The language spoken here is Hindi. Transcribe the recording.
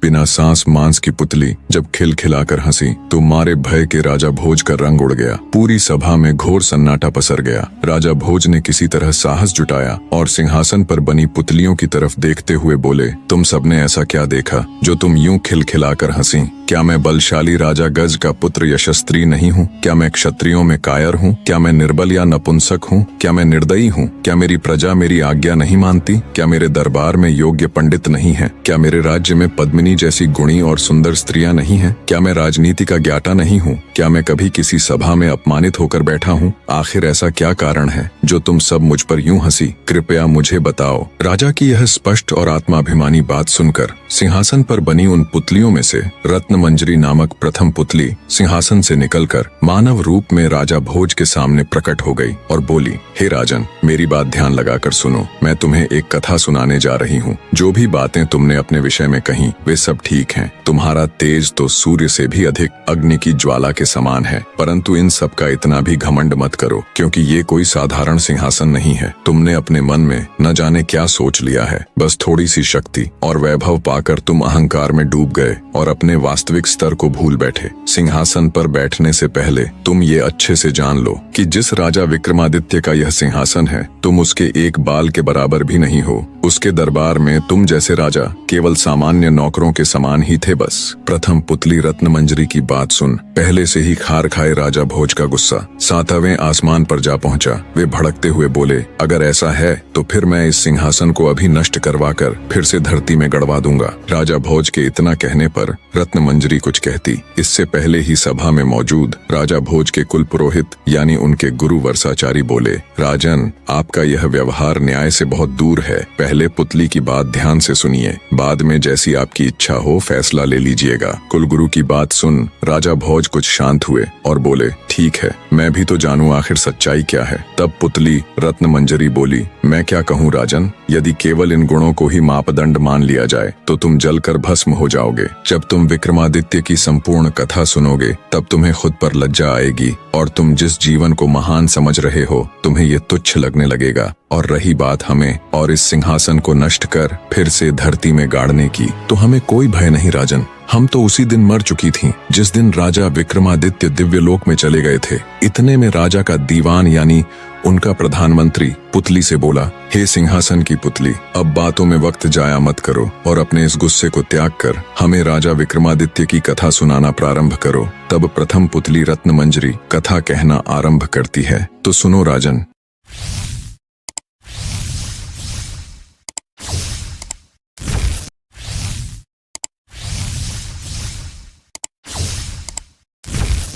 बिना सांस मांस की पुतली जब खिलखिलाकर हंसी तो मारे भय के राजा भोज का रंग उड़ गया। पूरी सभा में घोर सन्नाटा पसर गया। राजा भोज ने किसी तरह साहस जुटाया और सिंहासन पर बनी पुतलियों की तरफ देखते हुए बोले, तुम सबने ऐसा क्या देखा जो तुम यूं खिलखिलाकर हंसी? क्या मैं बलशाली राजा गज का पुत्र यशस्वी नहीं हूँ? क्या मैं क्षत्रियों में कायर हूँ? क्या मैं निर्बल या नपुंसक हूँ? क्या मैं निर्दयी हूँ? क्या मेरी प्रजा मेरी आज्ञा नहीं मानती? क्या मेरे दरबार में योग्य पंडित नहीं है? क्या मेरे राज्य में पद्मिनी जैसी गुणी और सुंदर स्त्रियां नहीं हैं? क्या मैं राजनीति का ज्ञाता नहीं हूँ? क्या मैं कभी किसी सभा में अपमानित होकर बैठा हूँ? आखिर ऐसा क्या कारण है जो तुम सब मुझ पर यूं हंसी? कृपया मुझे बताओ। राजा की यह स्पष्ट और आत्माभिमानी बात सुनकर सिंहासन पर बनी उन पुतलियों में से रत्नमंजरी नामक प्रथम पुतली सिंहासन से निकलकर मानव रूप में राजा भोज के सामने प्रकट हो गई और बोली, हे राजन, मेरी बात ध्यान लगाकर सुनो। मैं तुम्हें एक कथा सुनाने जा रही हूँ। जो भी बातें तुमने अपने विषय में कही वे सब ठीक हैं। तुम्हारा तेज तो सूर्य से भी अधिक अग्नि की ज्वाला के समान है, परंतु इन सब का इतना भी घमंड मत करो, क्योंकि ये कोई साधारण सिंहासन नहीं है। तुमने अपने मन में न जाने क्या सोच लिया है। बस थोड़ी सी शक्ति और वैभव पाकर तुम अहंकार में डूब गए और अपने वास्तविक स्तर को भूल बैठे। सिंहासन पर बैठने से पहले तुम ये अच्छे से जान लो कि जिस राजा विक्रमादित्य का यह सिंहासन है, तुम उसके एक बाल के बराबर भी नहीं हो। उसके दरबार में तुम जैसे राजा केवल सामान्य नौकरों के समान ही थे बस। प्रथम पुतली रत्नमंजरी की बात सुन पहले से ही खार खाए राजा भोज का गुस्सा सातवें आसमान पर जा पहुंचा। वे भड़कते हुए बोले, अगर ऐसा है तो फिर मैं इस सिंहासन को अभी नष्ट करवाकर फिर से धरती में गड़वा दूंगा। राजा भोज के इतना कहने पर रत्नमंजरी कुछ कहती, इससे पहले ही सभा में मौजूद राजा भोज के कुल पुरोहित यानी उनके गुरु वर्षाचारी बोले, राजन, आपका यह व्यवहार न्याय से बहुत दूर है। पहले पुतली की बात ध्यान से सुनिए, बाद में जैसी आपकी इच्छा हो फैसला ले लीजिएगा। कुलगुरु की बात सुन राजा भोज कुछ शांत हुए और बोले, ठीक है, मैं भी तो जानूं आखिर सच्चाई क्या है। तब पुतली रत्नमंजरी बोली, मैं क्या कहूँ राजन, यदि केवल इन गुणों को ही मापदंड मान लिया जाए तो तुम जलकर भस्म हो जाओगे। जब तुम विक्रमादित्य की संपूर्ण कथा सुनोगे तब तुम्हें खुद पर लज्जा आएगी और तुम जिस जीवन को महान समझ रहे हो तुम्हें ये तुच्छ लगने लगेगा। और रही बात हमें और इस सिंहासन को नष्ट कर फिर से धरती में गाड़ने की, तो हमें कोई भय नहीं राजन। हम तो उसी दिन मर चुकी थीं जिस दिन राजा विक्रमादित्य दिव्यलोक में चले गए थे। इतने में राजा का दीवान यानी उनका प्रधानमंत्री पुतली से बोला, हे सिंहासन की पुतली, अब बातों में वक्त जाया मत करो और अपने इस गुस्से को त्याग कर हमें राजा विक्रमादित्य की कथा सुनाना प्रारंभ करो। तब प्रथम पुतली रत्नमंजरी कथा कहना आरंभ करती है, तो सुनो राजन।